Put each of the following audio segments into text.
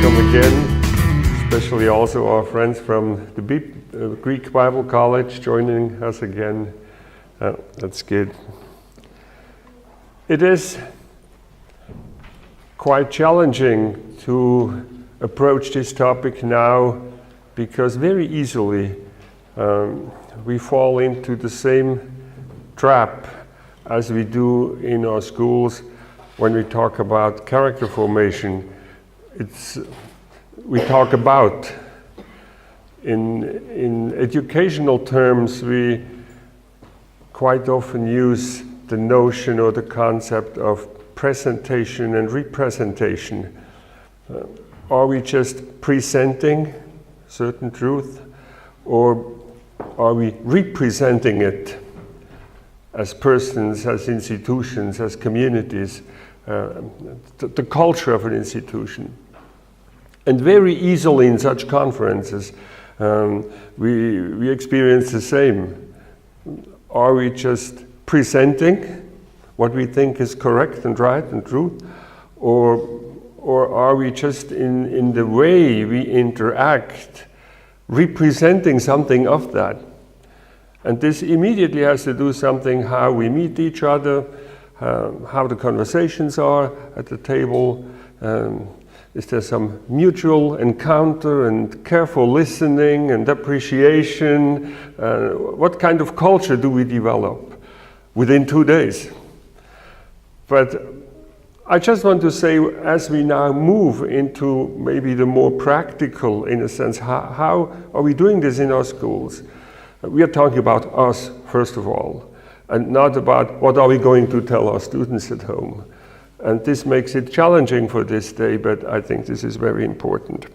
welcome again, especially also our friends from the Greek Bible College joining us again. That's good. It is quite challenging to approach this topic now because very easily we fall into the same trap as we do in our schools when we talk about character formation. We talk about. In educational terms, we quite often use the notion or the concept of presentation and representation. Are we just presenting certain truth, or are we representing it as persons, as institutions, as communities, the culture of an institution? And very easily in such conferences, we experience the same. Are we just presenting what we think is correct and right and true? Or are we just in the way we interact, representing something of that? And this immediately has to do something how we meet each other, how the conversations are at the table. Is there some mutual encounter and careful listening and appreciation? What kind of culture do we develop within 2 days? But I just want to say, as we now move into maybe the more practical, in a sense, how are we doing this in our schools? We are talking about us, first of all, and not about what are we going to tell our students at home. And this makes it challenging for this day, but I think this is very important.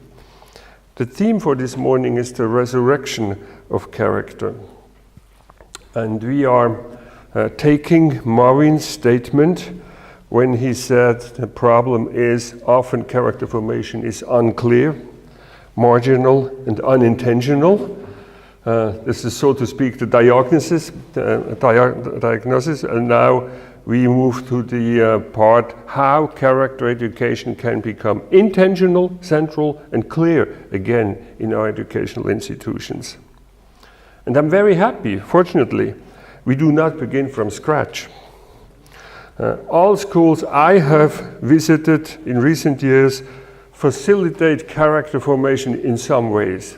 The theme for this morning is the resurrection of character. And we are taking Marvin's statement when he said the problem is often character formation is unclear, marginal, and unintentional. This is, so to speak, the diagnosis, and now we move to the part how character education can become intentional, central, and clear again in our educational institutions. And I'm very happy, fortunately, we do not begin from scratch. All schools I have visited in recent years facilitate character formation in some ways.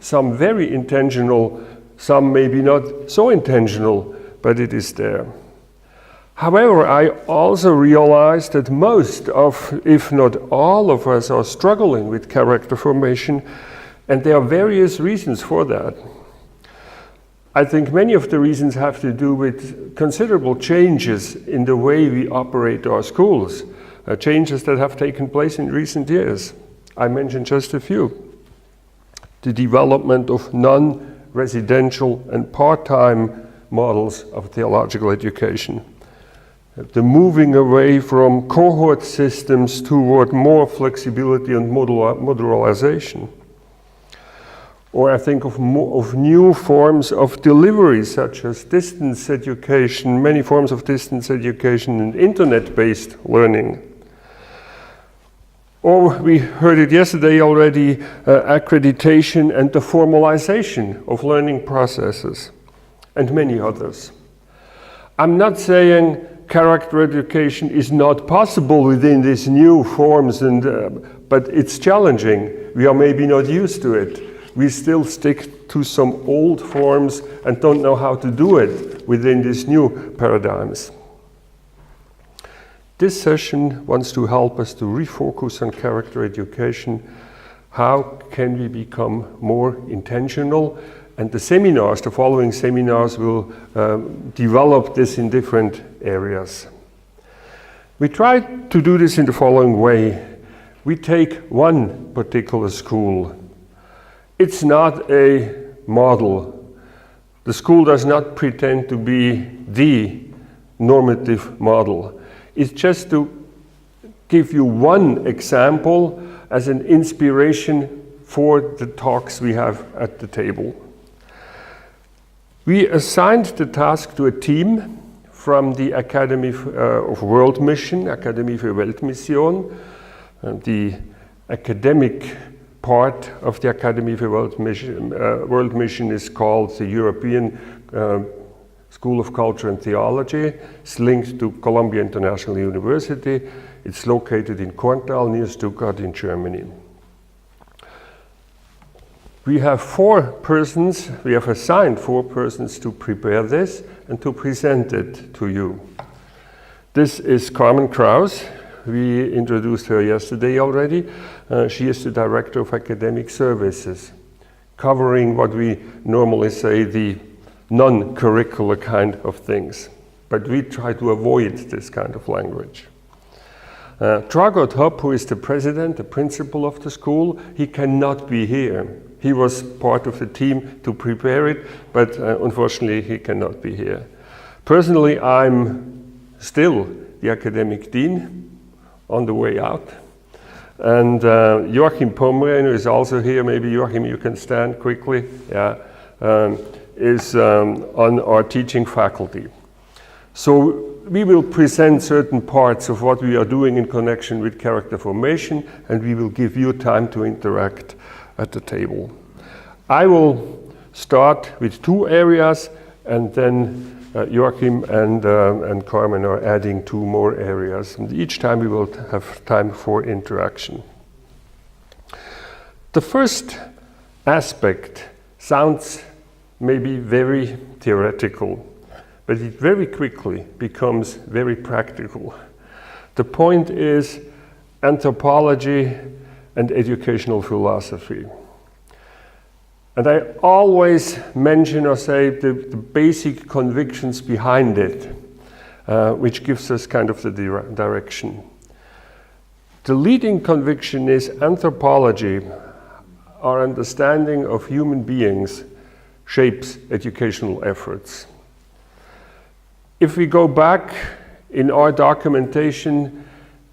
Some very intentional, some maybe not so intentional, but it is there. However, I also realize that most of, if not all of us, are struggling with character formation, and there are various reasons for that. I think many of the reasons have to do with considerable changes in the way we operate our schools, changes that have taken place in recent years. I mentioned just a few. The development of non-residential and part-time models of theological education. The moving away from cohort systems toward more flexibility and modularization. Or I think of new forms of delivery, such as distance education, many forms of distance education and internet-based learning. Or we heard it yesterday already, accreditation and the formalization of learning processes, and many others. I'm not saying character education is not possible within these new forms, but it's challenging. We are maybe not used to it. We still stick to some old forms and don't know how to do it within these new paradigms. This session wants to help us to refocus on character education. How can we become more intentional? And the seminars, the following seminars, will develop this in different areas. We try to do this in the following way. We take one particular school. It's not a model. The school does not pretend to be the normative model. It's just to give you one example as an inspiration for the talks we have at the table. We assigned the task to a team from the Academy of World Mission, Akademie für Weltmission, the academic part of the Academy for World Mission is called the European School of Culture and Theology. It's linked to Columbia International University. It's located in Korntal near Stuttgart in Germany. We have we have assigned 4 persons to prepare this and to present it to you. This is Carmen Kraus. We introduced her yesterday already. She is the Director of Academic Services, covering what we normally say the non-curricular kind of things. But we try to avoid this kind of language. Dragot Hopp, who is the president, the principal of the school, he cannot be here. He was part of the team to prepare it, but unfortunately he cannot be here. Personally, I'm still the academic dean on the way out. And Joachim Pomren, who is also here, maybe Joachim, you can stand quickly, is on our teaching faculty. So we will present certain parts of what we are doing in connection with character formation, and we will give you time to interact at the table. I will start with 2 areas, and then Joachim and Carmen are adding 2 more areas. And each time we will have time for interaction. The first aspect sounds maybe very theoretical, but it very quickly becomes very practical. The point is anthropology and educational philosophy. And I always mention or say the basic convictions behind it, which gives us kind of the direction. The leading conviction is anthropology, our understanding of human beings, shapes educational efforts. If we go back in our documentation,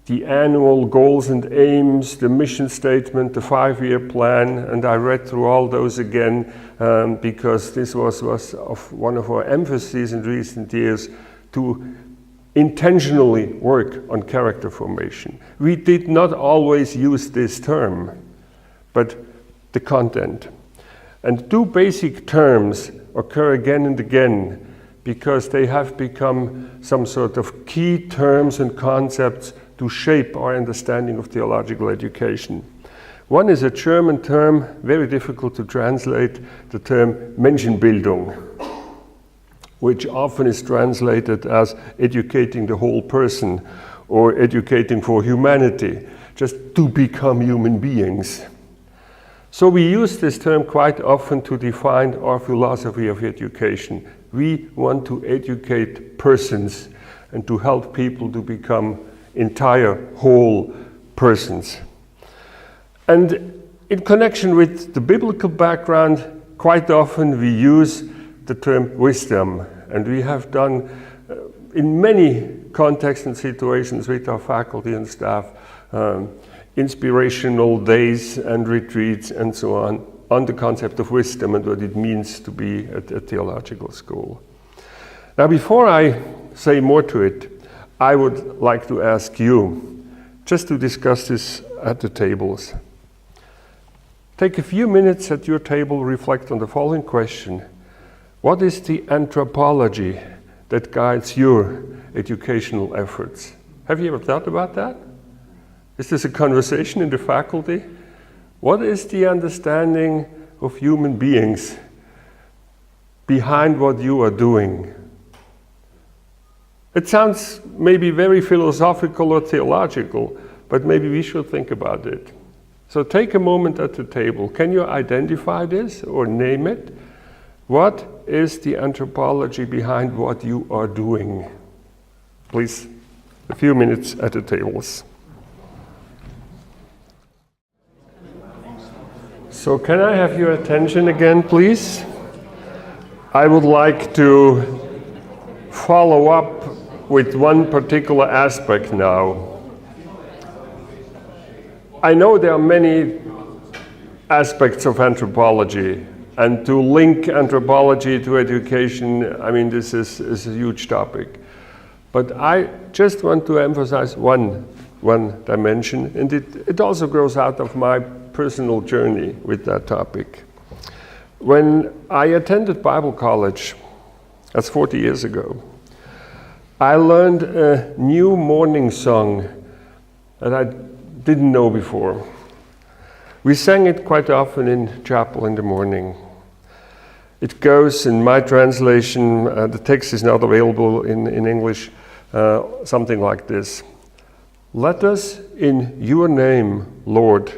the annual goals and aims, the mission statement, the 5-year plan, and I read through all those again because this was one of our emphases in recent years to intentionally work on character formation. We did not always use this term, but the content. And 2 basic terms occur again and again because they have become some sort of key terms and concepts to shape our understanding of theological education. One is a German term, very difficult to translate, the term Menschenbildung, which often is translated as educating the whole person or educating for humanity, just to become human beings. So we use this term quite often to define our philosophy of education. We want to educate persons and to help people to become entire, whole persons. And in connection with the biblical background, quite often we use the term wisdom. And we have done, in many contexts and situations with our faculty and staff, inspirational days and retreats and so on the concept of wisdom and what it means to be at a theological school. Now, before I say more to it, I would like to ask you just to discuss this at the tables. Take a few minutes at your table, reflect on the following question. What is the anthropology that guides your educational efforts? Have you ever thought about that? Is this a conversation in the faculty? What is the understanding of human beings behind what you are doing? It sounds maybe very philosophical or theological, but maybe we should think about it. So take a moment at the table. Can you identify this or name it? What is the anthropology behind what you are doing? Please, a few minutes at the tables. So can I have your attention again, please? I would like to follow up with one particular aspect now. I know there are many aspects of anthropology, and to link anthropology to education, I mean, this is a huge topic. But I just want to emphasize one one dimension, and it also grows out of my personal journey with that topic. When I attended Bible college, that's 40 years ago, I learned a new morning song that I didn't know before. We sang it quite often in chapel in the morning. It goes, in my translation, the text is not available in English, something like this. Let us in your name, Lord,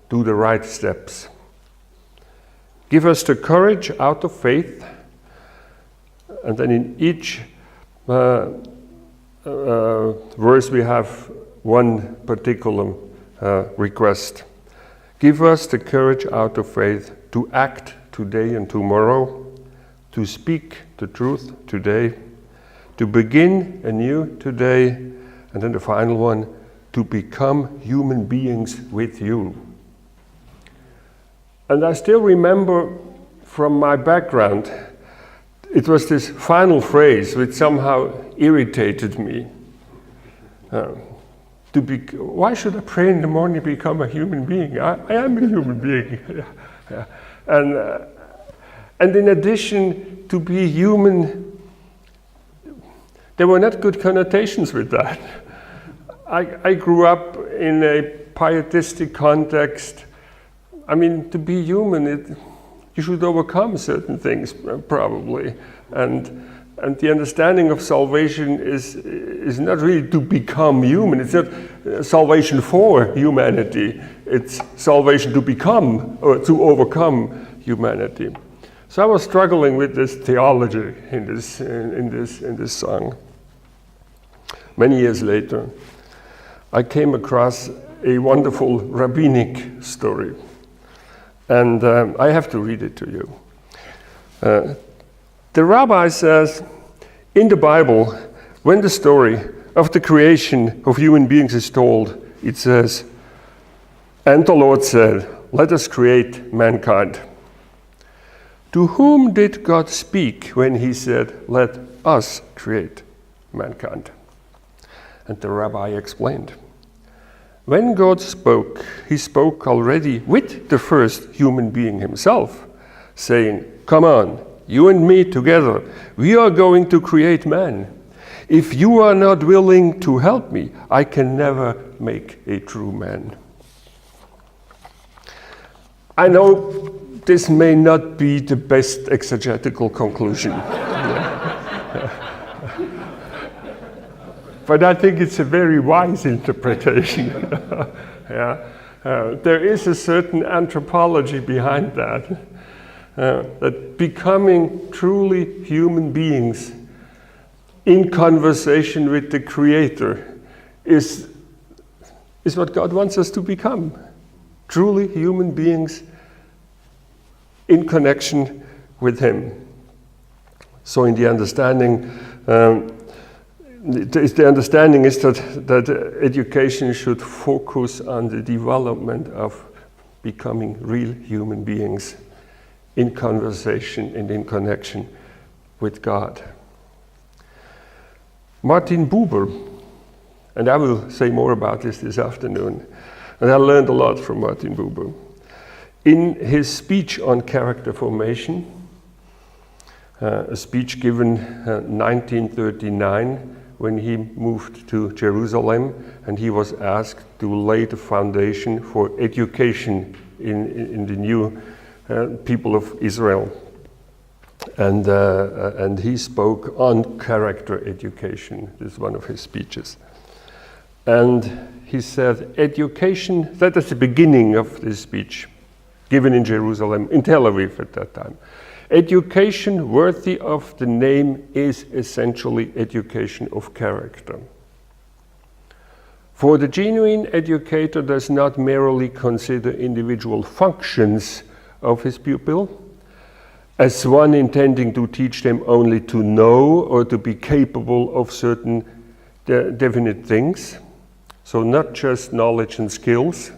do the right steps. Give us the courage out of faith. And then in each verse we have one particular request. Give us the courage out of faith to act today and tomorrow, to speak the truth today, to begin anew today, and then the final one, to become human beings with you. And I still remember from my background, it was this final phrase which somehow irritated me. Why should I pray in the morning to become a human being? I am a human being. And in addition, to be human, there were not good connotations with that. I grew up in a pietistic context. I mean, to be human, you should overcome certain things, probably. And the understanding of salvation is not really to become human. It's not salvation for humanity. It's salvation to become or to overcome humanity. So I was struggling with this theology in this song. Many years later, I came across a wonderful rabbinic story. And I have to read it to you. The rabbi says, in the Bible, when the story of the creation of human beings is told, it says, and the Lord said, let us create mankind. To whom did God speak when he said, let us create mankind? And the rabbi explained, when God spoke, he spoke already with the first human being himself, saying, come on, you and me together, we are going to create man. If you are not willing to help me, I can never make a true man. I know this may not be the best exegetical conclusion. But I think it's a very wise interpretation. There is a certain anthropology behind that. That becoming truly human beings in conversation with the Creator is what God wants us to become. Truly human beings in connection with Him. So in the understanding, the understanding is that education should focus on the development of becoming real human beings in conversation and in connection with God. Martin Buber, and I will say more about this afternoon, and I learned a lot from Martin Buber. In his speech on character formation, a speech given 1939 when he moved to Jerusalem, and he was asked to lay the foundation for education in the new people of Israel. And he spoke on character education. This is one of his speeches. And he said, education, that is the beginning of this speech, given in Jerusalem, in Tel Aviv at that time. Education worthy of the name is essentially education of character. For the genuine educator does not merely consider individual functions of his pupil as one intending to teach them only to know or to be capable of certain definite things. So not just knowledge and skills,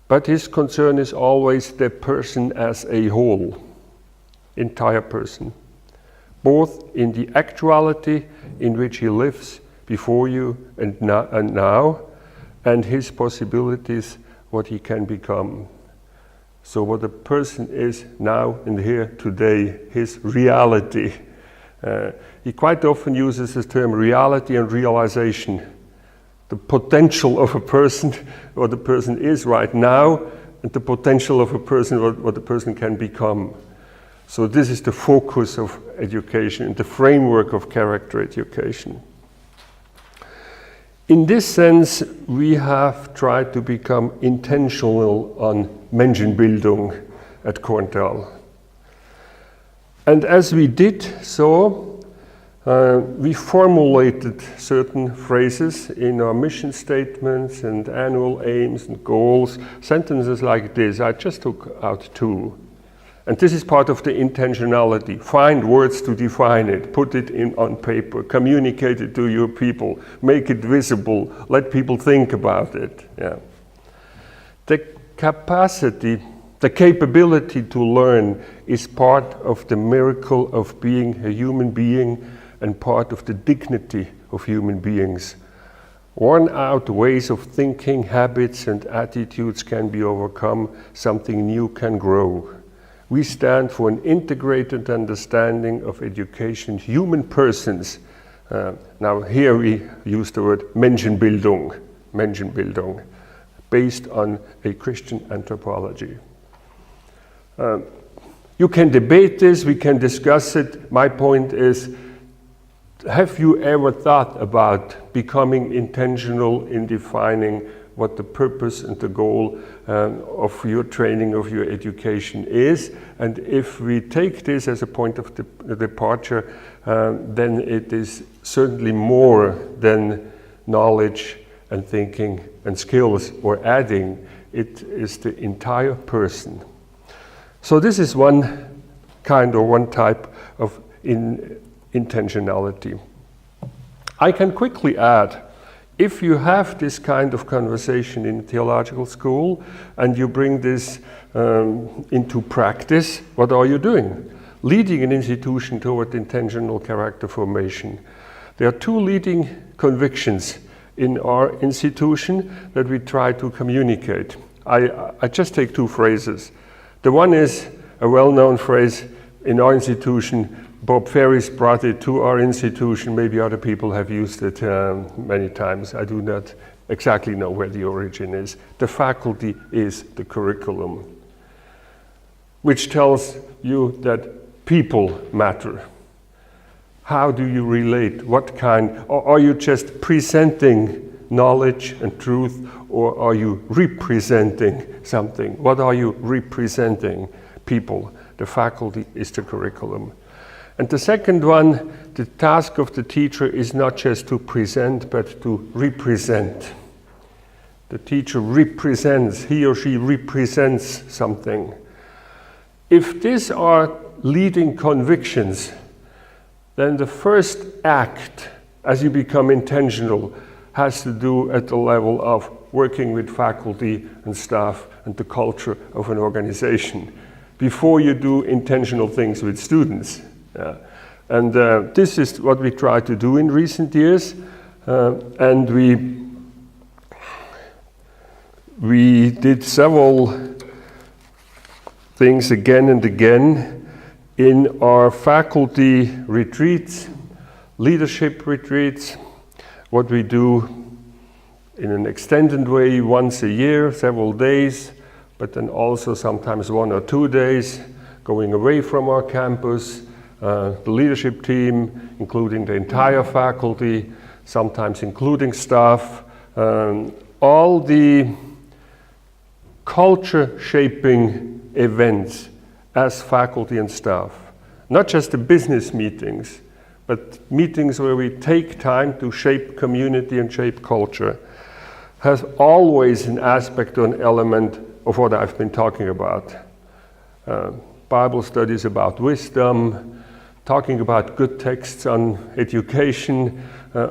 but his concern is always the person as a whole, entire person, both in the actuality in which he lives before you and now, and his possibilities, what he can become. So what a person is now and here today, his reality. He quite often uses this term reality and realization. The potential of a person, what the person is right now, and the potential of a person, what the person can become. So this is the focus of education and the framework of character education. In this sense, we have tried to become intentional on Menschenbildung at Cornell. And as we did so, we formulated certain phrases in our mission statements and annual aims and goals, sentences like this. I just took out two. And this is part of the intentionality. Find words to define it, put it on paper, communicate it to your people, make it visible, let people think about it. Yeah. The capability to learn is part of the miracle of being a human being and part of the dignity of human beings. Worn out ways of thinking, habits and attitudes can be overcome, something new can grow. We stand for an integrated understanding of education, human persons. Now here we use the word Menschenbildung, based on a Christian anthropology. You can debate this, we can discuss it. My point is, have you ever thought about becoming intentional in defining what the purpose and the goal of your training, of your education is? And if we take this as a point of departure, then it is certainly more than knowledge and thinking and skills or adding. It is the entire person. So this is one kind or one type of intentionality. I can quickly add, if you have this kind of conversation in theological school and you bring this into practice, what are you doing? Leading an institution toward intentional character formation. There are two leading convictions in our institution that we try to communicate. I just take two phrases. The one is a well-known phrase in our institution. Bob Ferris brought it to our institution. Maybe other people have used it many times. I do not exactly know where the origin is. The faculty is the curriculum, which tells you that people matter. How do you relate? What kind? Or are you just presenting knowledge and truth, or are you representing something? What are you representing? People. The faculty is the curriculum. And the second one, the task of the teacher is not just to present, but to represent. The teacher represents, he or she represents something. If these are leading convictions, then the first act, as you become intentional, has to do at the level of working with faculty and staff and the culture of an organization, before you do intentional things with students. And this is what we try to do in recent years, and we did several things again and again in our faculty retreats, leadership retreats, what we do in an extended way once a year, several days, but then also sometimes 1 or 2 days, going away from our campus, the leadership team, including the entire faculty, sometimes including staff, all the culture-shaping events as faculty and staff. Not just the business meetings, but meetings where we take time to shape community and shape culture, has always an aspect or an element of what I've been talking about. Bible studies about wisdom, talking about good texts on education,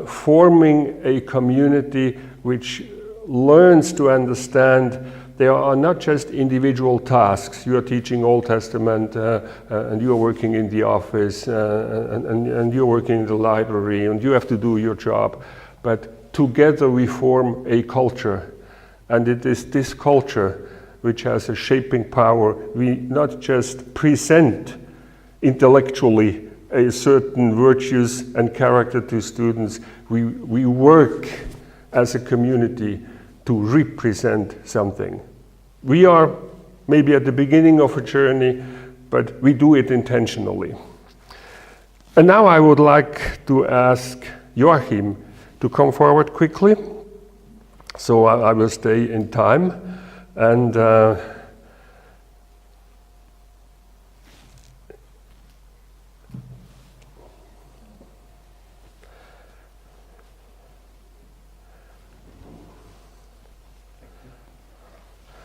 forming a community which learns to understand there are not just individual tasks. You are teaching Old Testament and you are working in the office and you're working in the library and you have to do your job. but together we form a culture. And it is this culture which has a shaping power. We not just present intellectually a certain virtues and character to students, we work as a community to represent something. We are maybe at the beginning of a journey, but we do it intentionally. And now I would like to ask Joachim to come forward quickly. So I will stay in time. And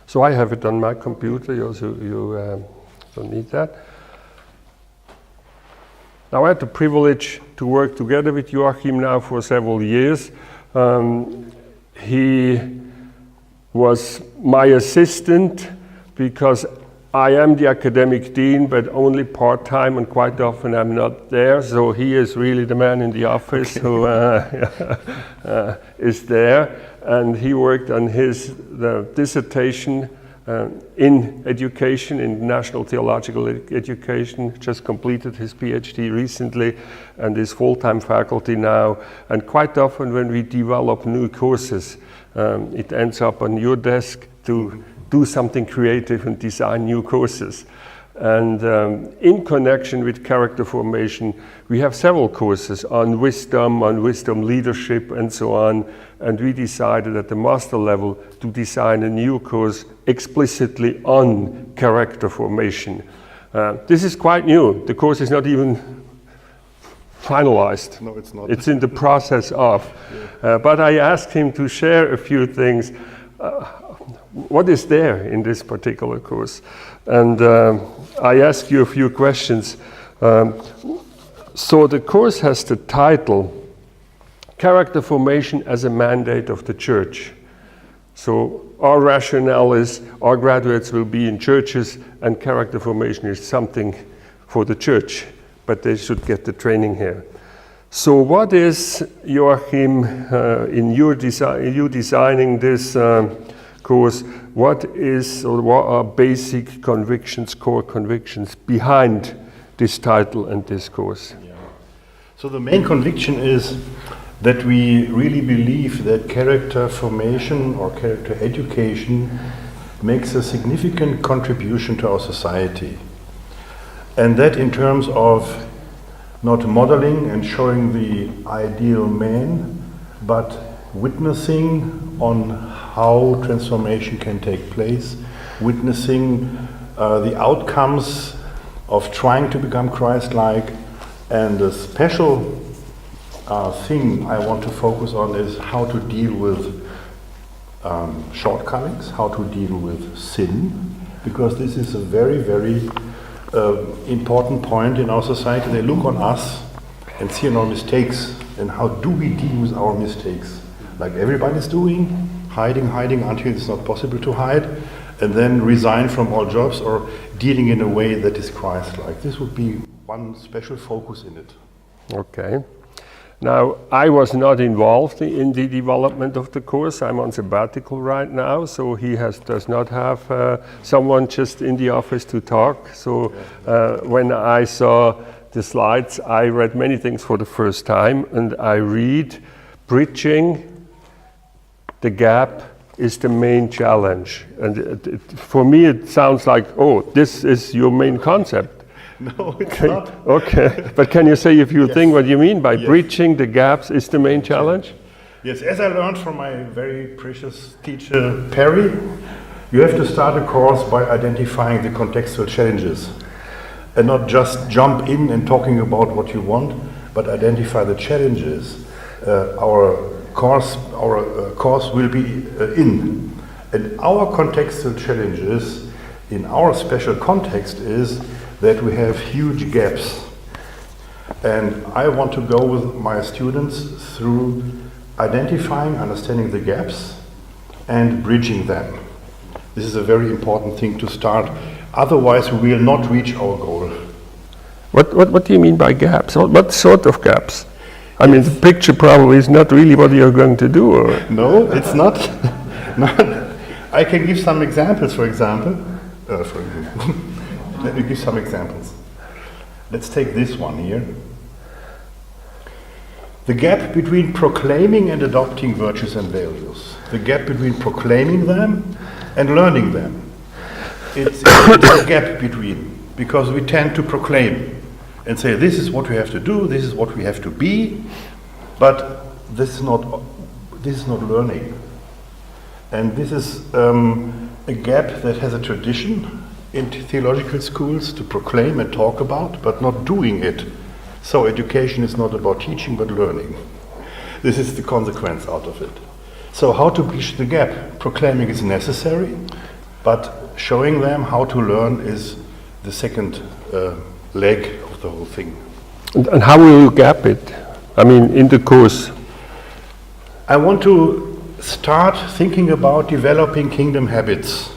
so I have it on my computer, you don't need that. Now I had the privilege to work together with Joachim now for several years. He was my assistant because I am the academic dean, but only part-time, and quite often I'm not there. So he is really the man in the office who is there. And he worked on his dissertation in education, in National Theological Education, just completed his PhD recently and is full-time faculty now. And quite often when we develop new courses, it ends up on your desk to do something creative and design new courses. And in connection with character formation, we have several courses on wisdom leadership, and so on. And we decided at the master level to design a new course explicitly on character formation. This is quite new. The course is not even finalized. No, it's not. It's in the process of. But I asked him to share a few things. What is there in this particular course? And I ask you a few questions. So the course has the title, Character Formation as a Mandate of the Church. So our rationale is our graduates will be in churches, and character formation is something for the church, but they should get the training here. So what is, Joachim, in you designing this course, what are basic convictions, core convictions behind this title and this course? Yeah. So the main conviction is that we really believe that character formation or character education makes a significant contribution to our society. And that in terms of not modeling and showing the ideal man, but witnessing on how transformation can take place, witnessing the outcomes of trying to become Christ-like. And the special thing I want to focus on is how to deal with shortcomings, how to deal with sin, because this is a very, very important point in our society. They look on us and see our mistakes, and how do we deal with our mistakes? Like everybody's doing, hiding until it's not possible to hide, and then resign from all jobs, or dealing in a way that is Christ-like. This would be one special focus in it. Okay. Now, I was not involved in the development of the course. I'm on sabbatical right now, so he does not have someone just in the office to talk. So when I saw the slides, I read many things for the first time, and I read, bridging the gap is the main challenge. And for me, it sounds like, oh, this is your main concept. No, it's not. Okay, but can you say a few things what you mean by bridging the gaps is the main challenge? Yes, as I learned from my very precious teacher, Perry, you have to start a course by identifying the contextual challenges and not just jump in and talking about what you want, but identify the challenges our course will be in. And our contextual challenges in our special context is that we have huge gaps. And I want to go with my students through identifying, understanding the gaps and bridging them. This is a very important thing to start. Otherwise, we will not reach our goal. What do you mean by gaps? What sort of gaps? I mean, the picture probably is not really what you're going to do. Or No, it's not. No. I can give some examples, for example. Let me give some examples. Let's take this one here. The gap between proclaiming and adopting virtues and values. The gap between proclaiming them and learning them. It's a gap between, because we tend to proclaim and say, this is what we have to do, this is what we have to be, but this is not learning. And this is a gap that has a tradition in theological schools to proclaim and talk about, but not doing it. So education is not about teaching, but learning. This is the consequence out of it. So how to bridge the gap? Proclaiming is necessary, but showing them how to learn is the second leg of the whole thing. and how will you gap it? I mean, in the course. I want to start thinking about developing kingdom habits.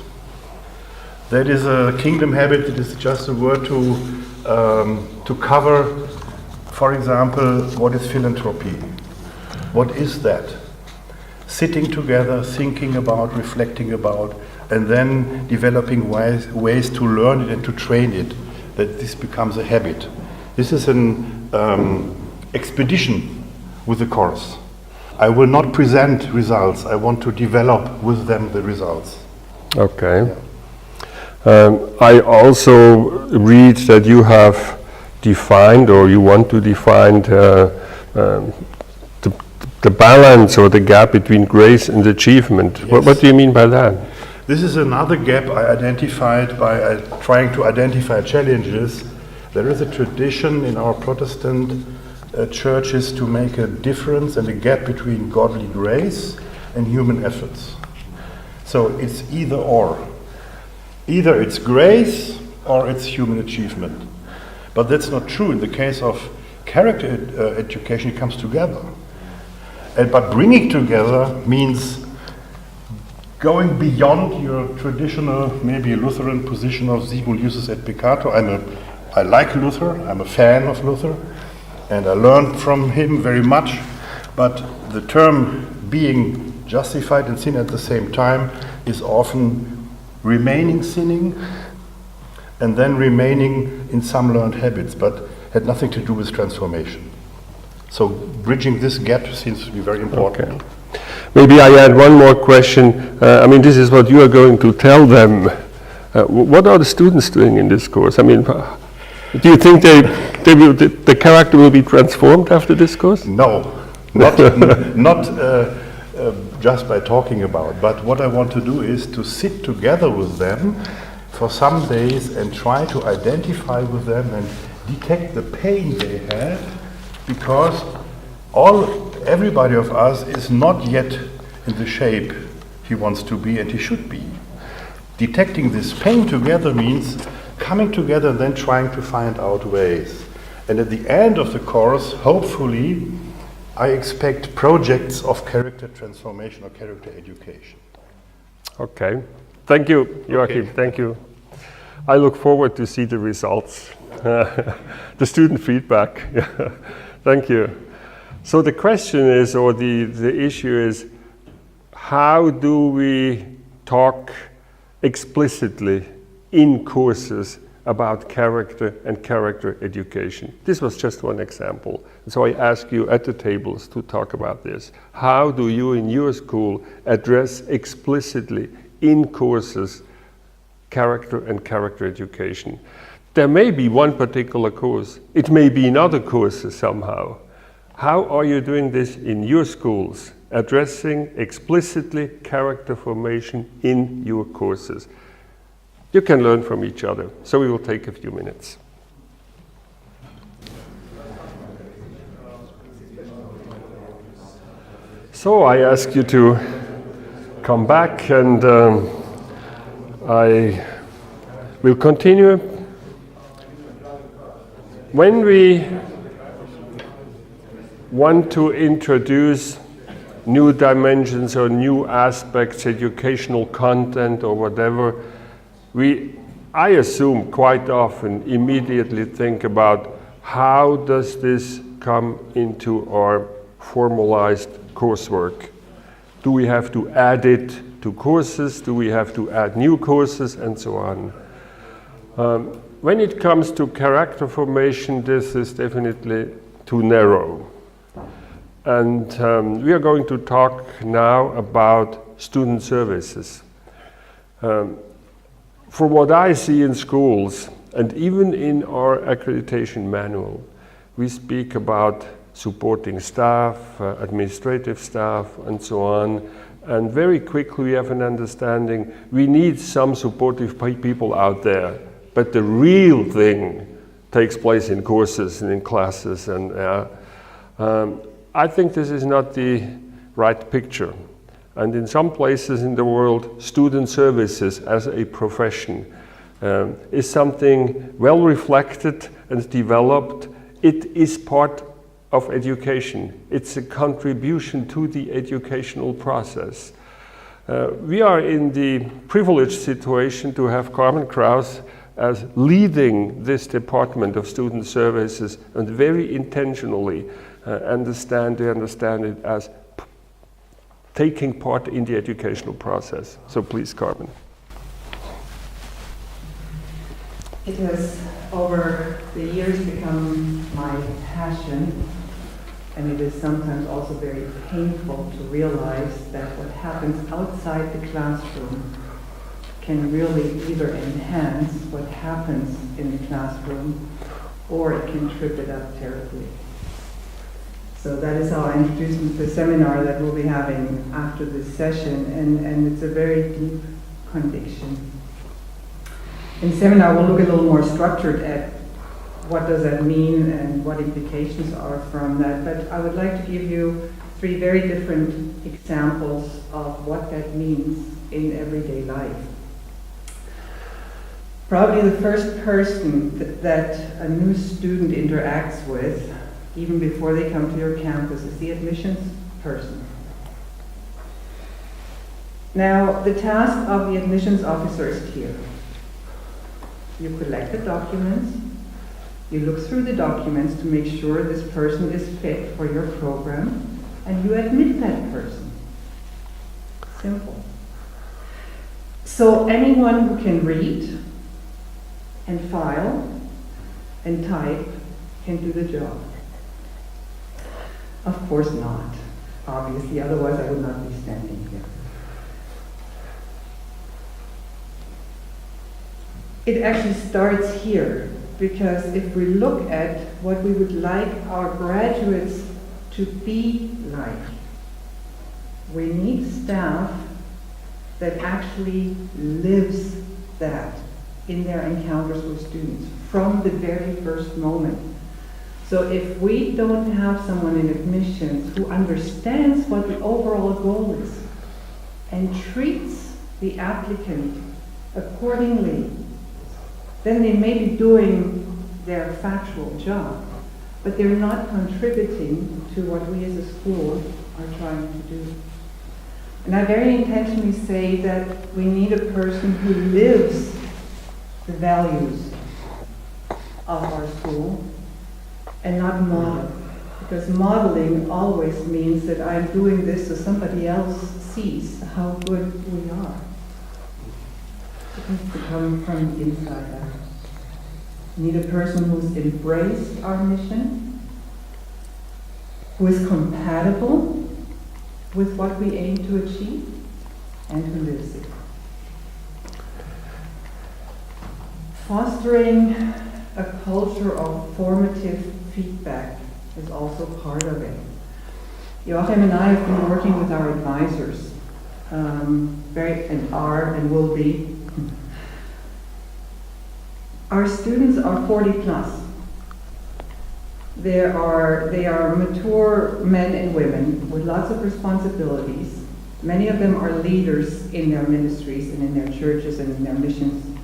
That is a kingdom habit, it is just a word to cover, for example, what is philanthropy? What is that? Sitting together, thinking about, reflecting about, and then developing ways to learn it and to train it, that this becomes a habit. This is an expedition with the course. I will not present results, I want to develop with them the results. Okay. Yeah. I also read that you have defined, or you want to define the balance or the gap between grace and achievement. Yes. What do you mean by that? This is another gap I identified by trying to identify challenges. There is a tradition in our Protestant churches to make a difference and a gap between godly grace and human efforts. So it's either or. Either it's grace or it's human achievement. But that's not true. In the case of character education, it comes together. But bringing together means going beyond your traditional, maybe Lutheran position of Sigul Justus et Peccator. I like Luther, I'm a fan of Luther, and I learned from him very much. But the term being justified in sin at the same time is often remaining sinning and then remaining in some learned habits, but had nothing to do with transformation. So bridging this gap seems to be very important. Okay. Maybe I add one more question. I mean, this is what you are going to tell them. What are the students doing in this course? I mean, do you think the character will be transformed after this course? No, not just by talking about, but what I want to do is to sit together with them for some days and try to identify with them and detect the pain they have, because everybody of us is not yet in the shape he wants to be and he should be. Detecting this pain together means coming together and then trying to find out ways. And at the end of the course, hopefully, I expect projects of character transformation or character education. Okay. Thank you, Joachim. Okay. Thank you. I look forward to see the results, the student feedback. Thank you. So the question is, or the issue is, how do we talk explicitly in courses about character and character education? This was just one example. So I ask you at the tables to talk about this. How do you in your school address explicitly in courses character and character education? There may be one particular course. It may be in other courses somehow. How are you doing this in your schools, addressing explicitly character formation in your courses? You can learn from each other. So we will take a few minutes. So I ask you to come back, and I will continue. When we want to introduce new dimensions or new aspects, educational content or whatever, I assume quite often immediately think about how does this come into our formalized coursework? Do we have to add it to courses? Do we have to add new courses, and so on? When it comes to character formation, this is definitely too narrow. And we are going to talk now about student services. From what I see in schools, and even in our accreditation manual, we speak about supporting staff, administrative staff, and so on. And very quickly we have an understanding we need some supportive people out there, but the real thing takes place in courses and in classes. And I think this is not the right picture. And in some places in the world, student services as a profession is something well reflected and developed. It is part of education. It's a contribution to the educational process. We are in the privileged situation to have Carmen Kraus as leading this department of student services, and very intentionally understand it as taking part in the educational process. So please, Carmen. It has over the years become my passion, and it is sometimes also very painful to realize that what happens outside the classroom can really either enhance what happens in the classroom, or it can trip it up terribly. So that is how I introduced the seminar that we'll be having after this session, and it's a very deep conviction. In seminar, we'll look a little more structured at what does that mean and what implications are from that. But I would like to give you 3 very different examples of what that means in everyday life. Probably the first person that a new student interacts with, even before they come to your campus, is the admissions person. Now, the task of the admissions officer is clear. You collect the documents, you look through the documents to make sure this person is fit for your program, and you admit that person. Simple. So anyone who can read and file and type can do the job. Of course not, obviously, otherwise I would not be standing here. It actually starts here, because if we look at what we would like our graduates to be like, we need staff that actually lives that in their encounters with students from the very first moment. So if we don't have someone in admissions who understands what the overall goal is and treats the applicant accordingly, then they may be doing their factual job, but they're not contributing to what we as a school are trying to do. And I very intentionally say that we need a person who lives the values of our school and not model. Because modeling always means that I'm doing this so somebody else sees how good we are. It needs to come from the inside out. We need a person who's embraced our mission, who is compatible with what we aim to achieve, and who lives it. Fostering a culture of formative feedback is also part of it. Joachim and I have been working with our advisors, and will be. Our students are 40 plus. They are mature men and women with lots of responsibilities. Many of them are leaders in their ministries and in their churches and in their missions.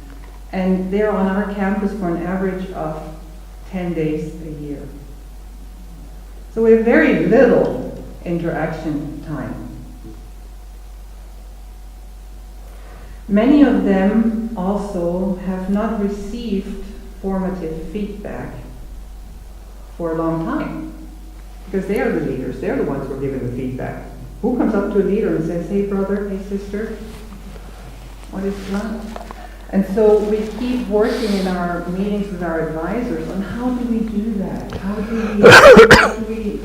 And they're on our campus for an average of 10 days a year. So we have very little interaction time. Many of them also have not received formative feedback for a long time. Because they are the leaders. They're the ones who are giving the feedback. Who comes up to a leader and says, hey brother, hey sister, what is that? And so we keep working in our meetings with our advisors on how do we do that? How do we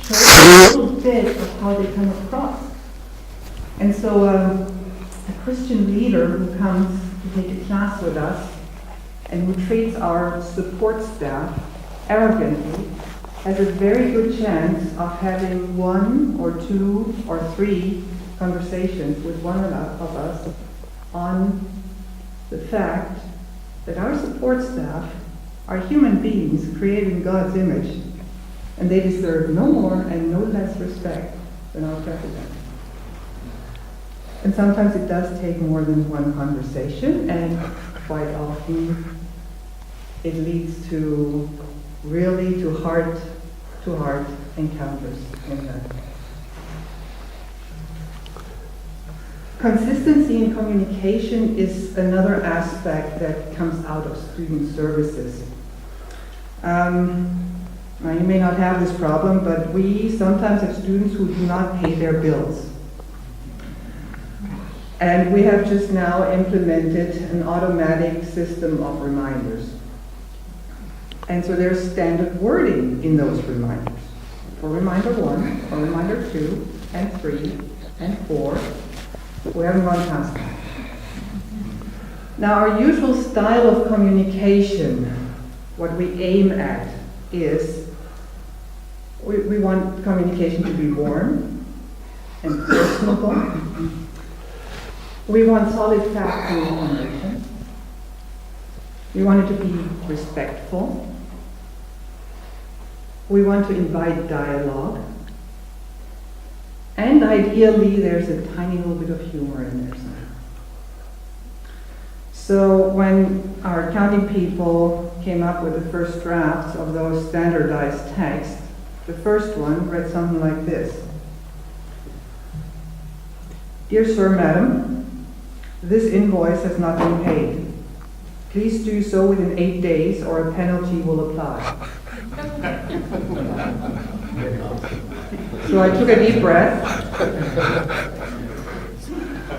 show a little bit of how they come across? And so a Christian leader who comes to take a class with us and who treats our support staff arrogantly has a very good chance of having 1 or 2 or 3 conversations with one of us on the fact that our support staff are human beings created in God's image, and they deserve no more and no less respect than our president. And sometimes it does take more than one conversation, and quite often it leads to really to heart encounters in that. Consistency in communication is another aspect that comes out of student services. Now you may not have this problem, but we sometimes have students who do not pay their bills. And we have just now implemented an automatic system of reminders. And so there's standard wording in those reminders. For reminder 1, for reminder 2, and 3, and 4, we haven't gone past that. Now our usual style of communication, what we aim at is, we want communication to be warm and personable. We want solid factual information. We want it to be respectful. We want to invite dialogue. And ideally, there's a tiny little bit of humor in there somewhere. So when our accounting people came up with the first drafts of those standardized texts, the first one read something like this. Dear Sir, Madam, this invoice has not been paid. Please do so within 8 days or a penalty will apply. So I took a deep breath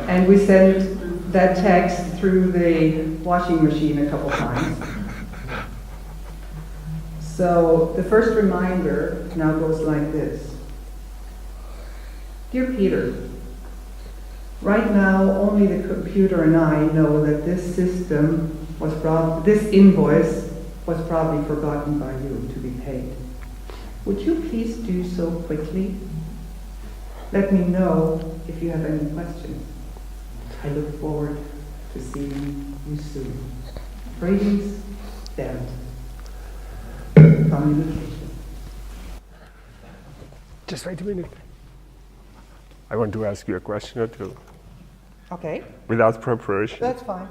and we sent that text through the washing machine a couple times. So the first reminder now goes like this. Dear Peter, right now only the computer and I know that this invoice was probably forgotten by you to be paid. Would you please do so quickly? Let me know if you have any questions. I look forward to seeing you soon. Greetings, Dad. Communication. Just wait a minute. I want to ask you a question or two. Okay. Without preparation. That's fine.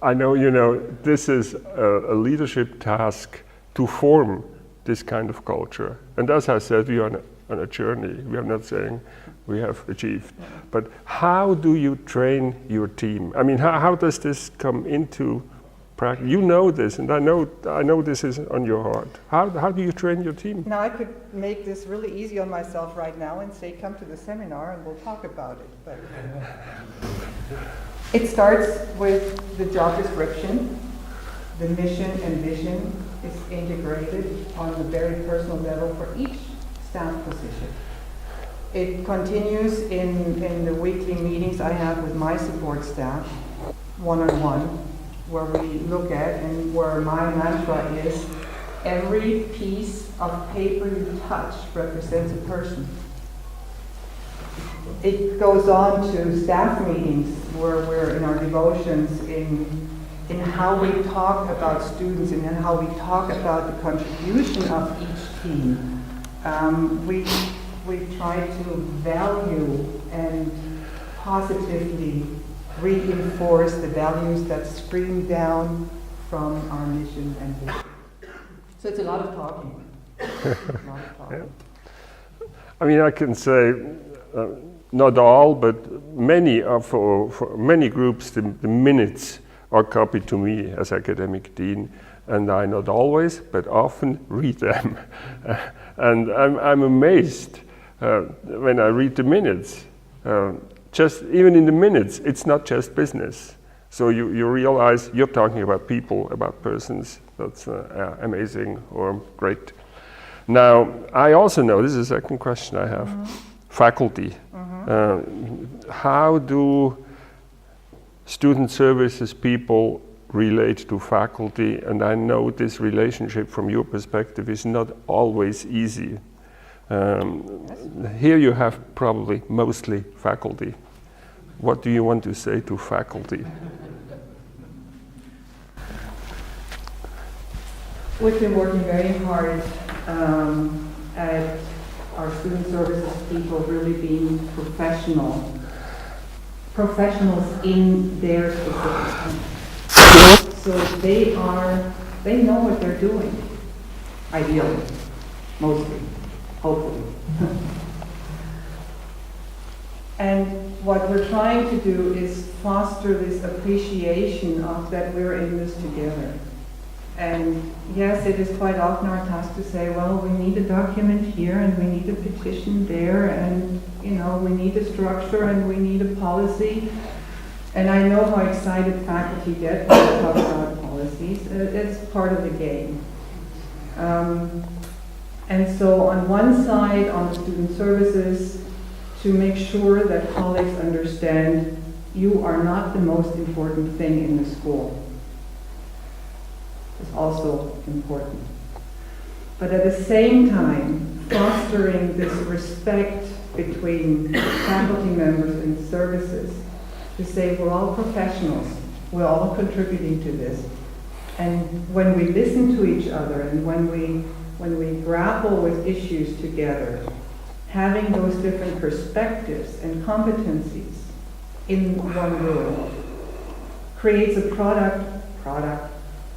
I know, this is a leadership task to form this kind of culture. And as I said, we are on a journey. We are not saying we have achieved. But how do you train your team? I mean, how does this come into practice? You know this, and I know this is on your heart. How do you train your team? Now I could make this really easy on myself right now and say, come to the seminar and we'll talk about it. But it starts with the job description. The mission and vision is integrated on a very personal level for each staff position. It continues in the weekly meetings I have with my support staff, one-on-one, where we look at and where my mantra is, every piece of paper you touch represents a person. It goes on to staff meetings where we're in our devotions in how we talk about students and in how we talk about the contribution of each team. We try to value and positively reinforce the values that stream down from our mission and vision. So it's a lot of talking. Yeah. I mean, I can say, not all, but many for many groups, the minutes are copied to me as academic dean, and I not always, but often read them. And I'm amazed when I read the minutes. Just even in the minutes, it's not just business. So you realize you're talking about people, about persons. That's amazing or great. Now, I also know, this is the second question I have, faculty. How do student services people relate to faculty? And I know this relationship from your perspective is not always easy. Here you have probably mostly faculty. What do you want to say to faculty? We've been working very hard at our student services people really being professionals in their specific field. So they know what they're doing, ideally, mostly, hopefully. And what we're trying to do is foster this appreciation of that we're in this together. And yes, it is quite often our task to say, well, we need a document here and we need a petition there, and we need a structure and we need a policy. And I know how excited faculty get when we talk about policies. It's part of the game. And so on one side, on the student services, to make sure that colleagues understand you are not the most important thing in the school. Is also important. But at the same time, fostering this respect between faculty members and services to say we're all professionals, we're all contributing to this. And when we listen to each other and when we grapple with issues together, having those different perspectives and competencies in one room creates a product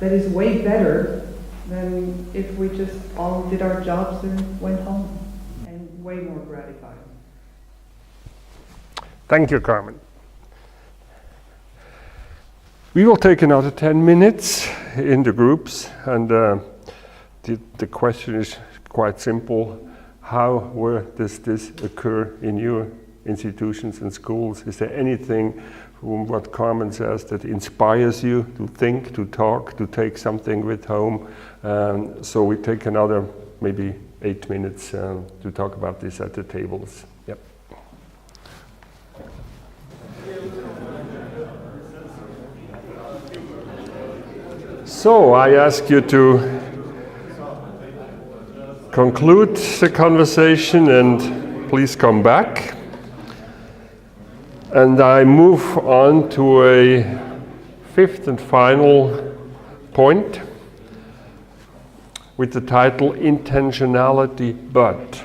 that is way better than if we just all did our jobs and went home, and way more gratifying. Thank you, Carmen. We will take another 10 minutes in the groups, and the question is quite simple. Where does this occur in your institutions and schools? Is there anything from what Carmen says that inspires you to think, to talk, to take something with home? So we take another maybe 8 minutes to talk about this at the tables. Yep. So I ask you to conclude the conversation and please come back. And I move on to a fifth and final point with the title Intentionality But.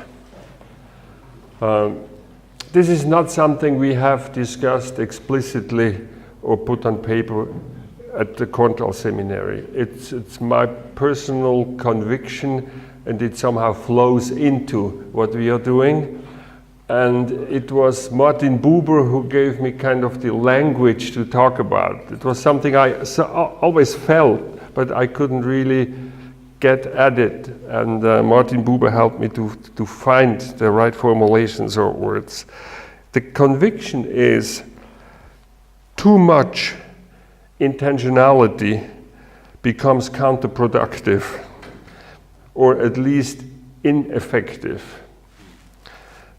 This is not something we have discussed explicitly or put on paper at the Korntal Seminary. It's my personal conviction, and it somehow flows into what we are doing. And it was Martin Buber who gave me kind of the language to talk about. It was something I always felt, but I couldn't really get at it. And Martin Buber helped me to find the right formulations or words. The conviction is too much intentionality becomes counterproductive, or at least ineffective.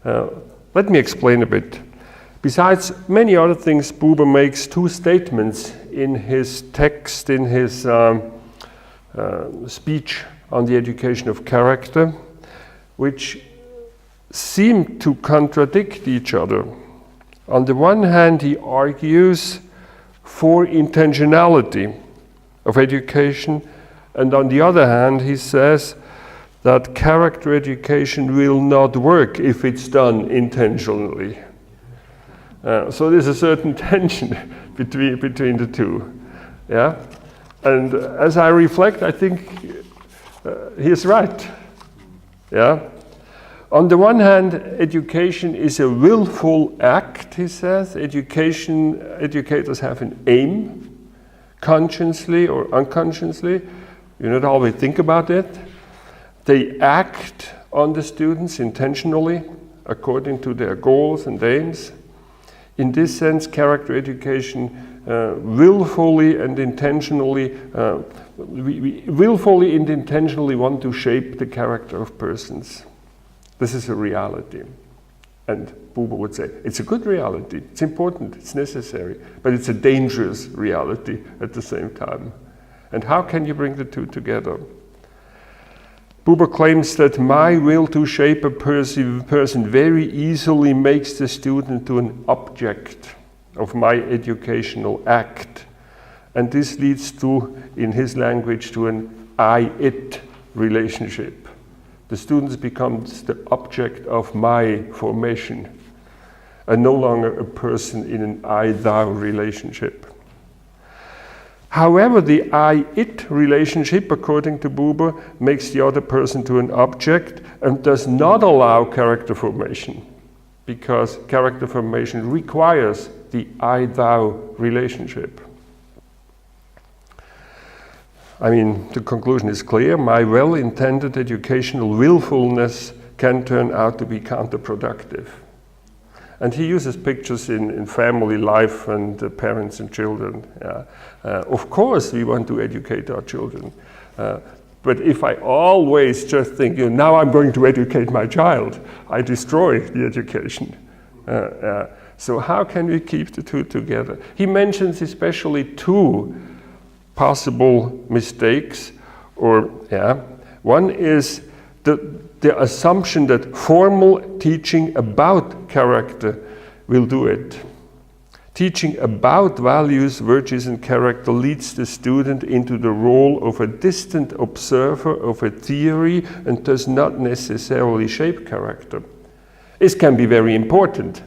Let me explain a bit. Besides many other things, Buber makes two statements in his text, in his speech on the education of character, which seem to contradict each other. On the one hand, he argues for intentionality of education, and on the other hand, he says that character education will not work if it's done intentionally. So there's a certain tension between the two. Yeah? And as I reflect, I think he's right. Yeah? On the one hand, education is a willful act, he says. Educators have an aim, consciously or unconsciously. You not always think about it. They act on the students intentionally, according to their goals and aims. In this sense, character education willfully and intentionally want to shape the character of persons. This is a reality. And Buber would say, it's a good reality, it's important, it's necessary, but it's a dangerous reality at the same time. And how can you bring the two together? Buber claims that my will to shape a person very easily makes the student to an object of my educational act. And this leads to, in his language, to an I-it relationship. The student becomes the object of my formation and no longer a person in an I-thou relationship. However, the I-it relationship, according to Buber, makes the other person to an object and does not allow character formation, because character formation requires the I-thou relationship. I mean, the conclusion is clear. My well-intended educational willfulness can turn out to be counterproductive. And he uses pictures in family life and parents and children. Of course, we want to educate our children. But if I always just think, now I'm going to educate my child, I destroy the education. So how can we keep the two together? He mentions especially two possible mistakes. One is the assumption that formal teaching about character will do it. Teaching about values, virtues, and character leads the student into the role of a distant observer of a theory and does not necessarily shape character. This can be very important.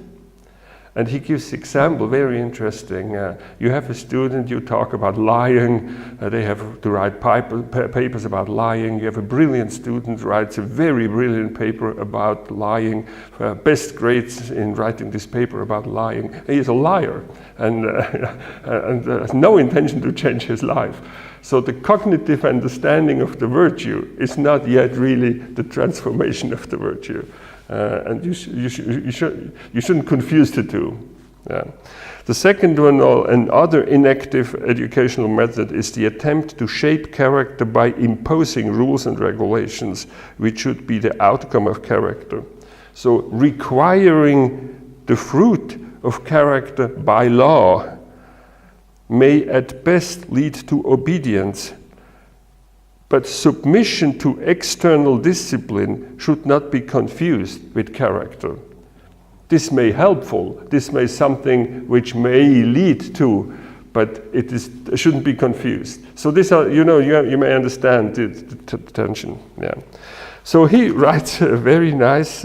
And he gives example, very interesting. You have a student, you talk about lying, they have to write papers about lying. You have a brilliant student, writes a very brilliant paper about lying, best grades in writing this paper about lying. He is a liar and has no intention to change his life. So the cognitive understanding of the virtue is not yet really the transformation of the virtue. And you shouldn't confuse the two. Yeah. The second one, another inactive educational method, is the attempt to shape character by imposing rules and regulations, which should be the outcome of character. So requiring the fruit of character by law may at best lead to obedience. But submission to external discipline should not be confused with character. This may be helpful, this may be something which may lead to, but it shouldn't be confused. So these are, you may understand the tension. Yeah. So he writes a very nice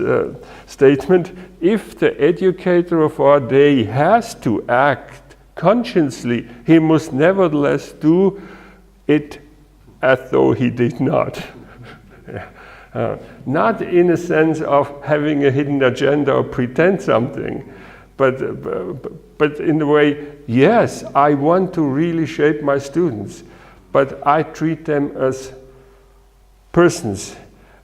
statement. If the educator of our day has to act consciously, he must nevertheless do it as though he did not. Not in a sense of having a hidden agenda or pretend something, but in the way, yes, I want to really shape my students, but I treat them as persons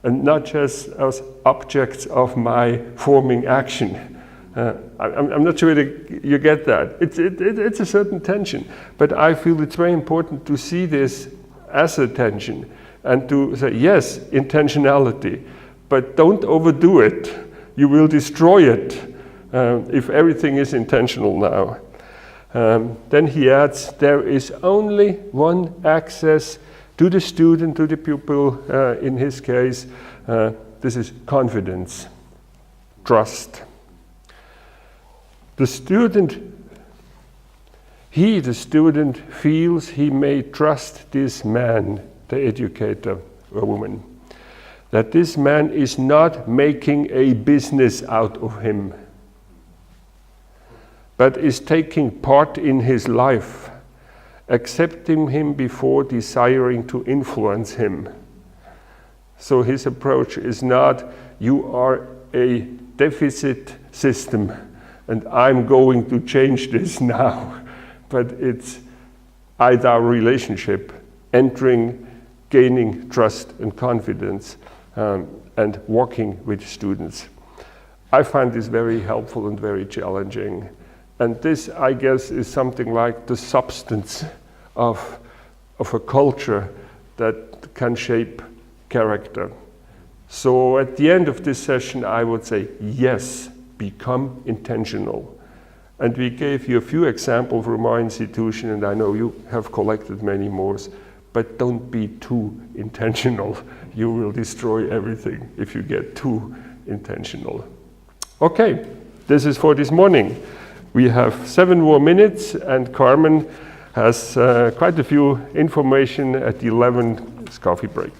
and not just as objects of my forming action. I'm not sure whether you get that. It's a certain tension, but I feel it's very important to see this as a tension and to say, yes, intentionality, but don't overdo it. You will destroy it if everything is intentional now. Then he adds, there is only one access to the student, to the pupil, in his case. This is confidence, trust. The student feels he may trust this man, the educator or woman, that this man is not making a business out of him, but is taking part in his life, accepting him before desiring to influence him. So his approach is not, you are a deficit system and I'm going to change this now. But it's I-thou relationship, entering gaining trust and confidence, and working with students. I find this very helpful and very challenging. And this, I guess, is something like the substance of a culture that can shape character. So at the end of this session, I would say, yes, become intentional. And we gave you a few examples from our institution, and I know you have collected many more, but don't be too intentional. You will destroy everything if you get too intentional. Okay, this is for this morning. We have 7 more minutes, and Carmen has quite a few information at the 11th coffee break.